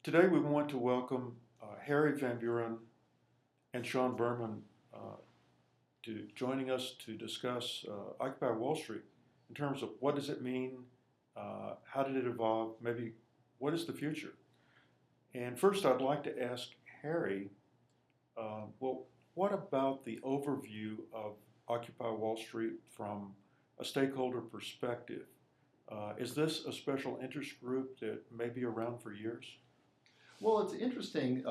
Today we want to welcome Harry Van Buren and Shawn Berman to joining us to discuss Occupy Wall Street in terms of what does it mean, how did it evolve, maybe what is the future. And first I'd like to ask Harry, what about the overview of Occupy Wall Street from a stakeholder perspective? Is this a special interest group that may be around for years? Well, it's interesting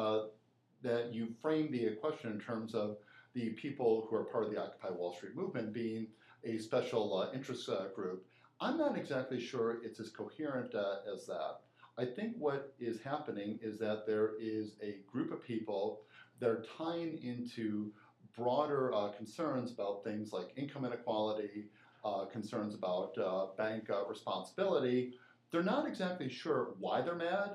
that you frame the question in terms of the people who are part of the Occupy Wall Street movement being a special interest group. I'm not exactly sure it's as coherent as that. I think what is happening is that there is a group of people that are tying into broader concerns about things like income inequality, concerns about bank responsibility. They're not exactly sure why they're mad.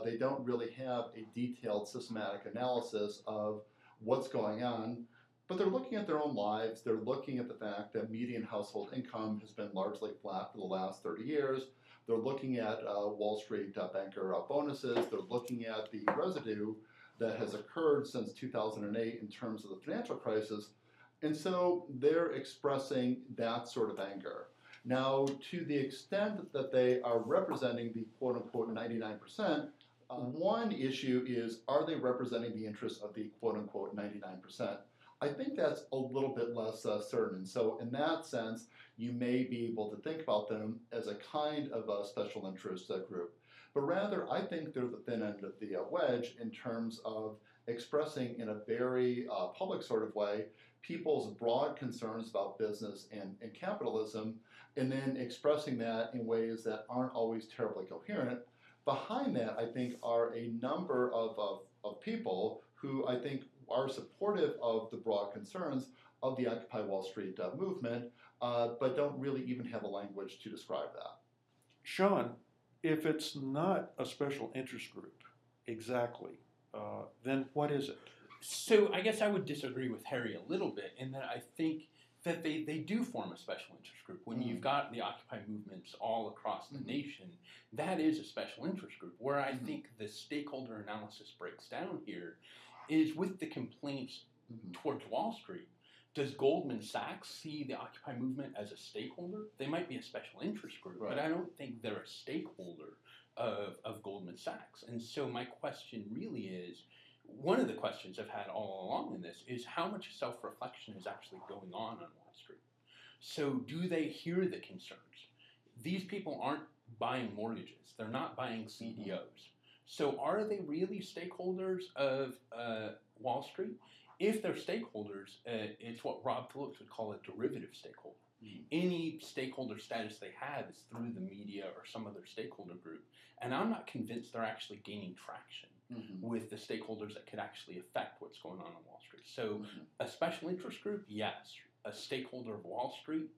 They don't really have a detailed systematic analysis of what's going on, but they're looking at their own lives. They're looking at the fact that median household income has been largely flat for the last 30 years. They're looking at Wall Street banker bonuses. They're looking at the residue that has occurred since 2008 in terms of the financial crisis. And so they're expressing that sort of anger. Now, to the extent that they are representing the quote-unquote 99%, one issue is, are they representing the interests of the quote-unquote 99%? I think that's a little bit less certain. So in that sense, you may be able to think about them as a kind of a special interest group. But rather, I think they're the thin end of the wedge in terms of expressing in a very public sort of way people's broad concerns about business and capitalism, and then expressing that in ways that aren't always terribly coherent. Behind that, I think, are a number of people who I think are supportive of the broad concerns of the Occupy Wall Street movement, but don't really even have a language to describe that. Shawn, if it's not a special interest group, exactly, then what is it? So I guess I would disagree with Harry a little bit in that I think that they do form a special interest group. When you've got the Occupy movements all across the nation, that is a special interest group. Where I think the stakeholder analysis breaks down here is with the complaints towards Wall Street. Does Goldman Sachs see the Occupy movement as a stakeholder? They might be a special interest group, Right. but I don't think they're a stakeholder of Goldman Sachs. And so my question really is, one of the questions I've had all along in this is how much self-reflection is actually going on Wall Street? So do they hear the concerns? These people aren't buying mortgages. They're not buying CDOs. So are they really stakeholders of Wall Street? If they're stakeholders, it's what Rob Phillips would call a derivative stakeholder. Any stakeholder status they have is through the media or some other stakeholder group. And I'm not convinced they're actually gaining traction with the stakeholders that could actually affect what's going on Wall Street. So a special interest group, yes. A stakeholder of Wall Street,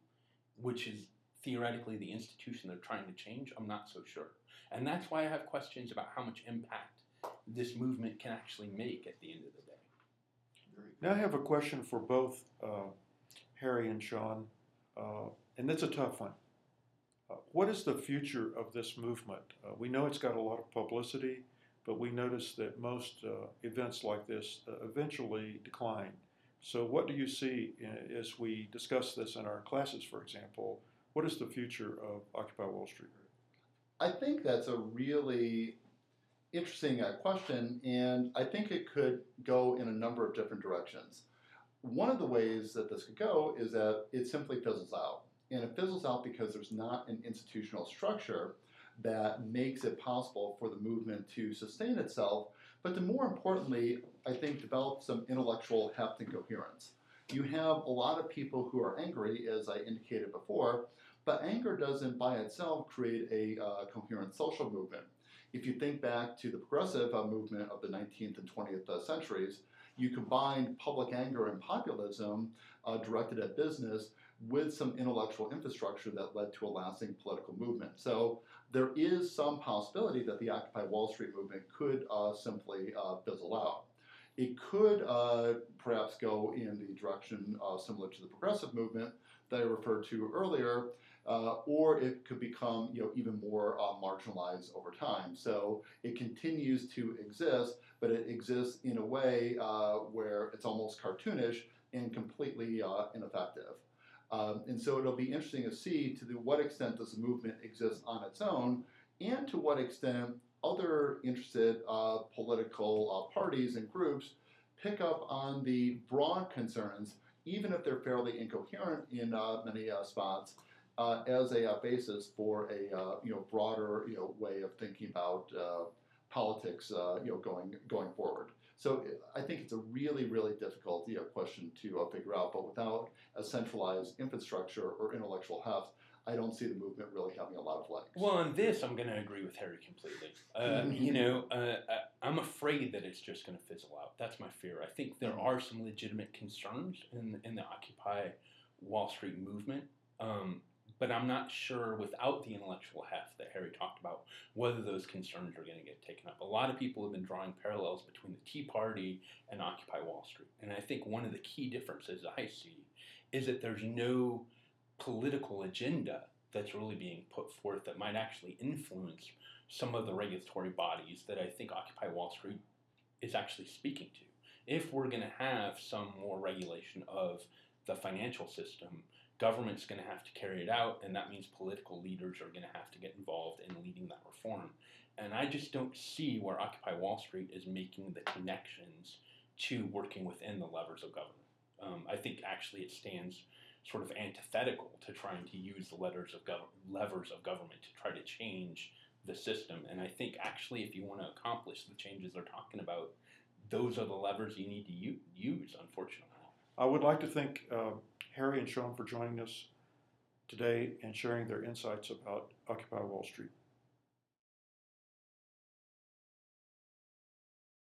which is theoretically the institution they're trying to change, I'm not so sure. And that's why I have questions about how much impact this movement can actually make at the end of the day. Now I have a question for both Harry and Shawn, and it's a tough one. What is the future of this movement? We know it's got a lot of publicity, but we notice that most events like this eventually decline. So what do you see as we discuss this in our classes, for example? What is the future of Occupy Wall Street? I think that's a really interesting question, and I think it could go in a number of different directions. One of the ways that this could go is that it simply fizzles out. And it fizzles out because there's not an institutional structure that makes it possible for the movement to sustain itself, but to more importantly, I think, develop some intellectual heft and coherence. You have a lot of people who are angry, as I indicated before, but anger doesn't by itself create a coherent social movement. If you think back to the progressive movement of the 19th and 20th centuries, you combine public anger and populism directed at business with some intellectual infrastructure that led to a lasting political movement. So there is some possibility that the Occupy Wall Street movement could simply fizzle out. It could perhaps go in the direction similar to the progressive movement, that I referred to earlier, or it could become even more marginalized over time. So it continues to exist, but it exists in a way where it's almost cartoonish and completely ineffective. And so it'll be interesting to see to what extent this movement exists on its own, and to what extent other interested political parties and groups pick up on the broad concerns, even if they're fairly incoherent in many spots, as a basis for a broader way of thinking about politics going forward. So I think it's a really, really difficult question to figure out, but without a centralized infrastructure or intellectual heft, I don't see the movement really having a lot of legs. Well, on this, I'm going to agree with Harry completely. I'm afraid that it's just going to fizzle out. That's my fear. I think there are some legitimate concerns in the Occupy Wall Street movement, but I'm not sure, without the intellectual heft that Harry talked about, whether those concerns are going to get taken up. A lot of people have been drawing parallels between the Tea Party and Occupy Wall Street. And I think one of the key differences I see is that there's no political agenda that's really being put forth that might actually influence some of the regulatory bodies that I think Occupy Wall Street is actually speaking to. If we're going to have some more regulation of the financial system, government's going to have to carry it out, and that means political leaders are going to have to get involved in leading that reform. And I just don't see where Occupy Wall Street is making the connections to working within the levers of government. I think actually it stands sort of antithetical to trying to use the levers of government to try to change the system. And I think actually if you want to accomplish the changes they're talking about, those are the levers you need to use, unfortunately. I would like to thank Harry and Shawn for joining us today and sharing their insights about Occupy Wall Street.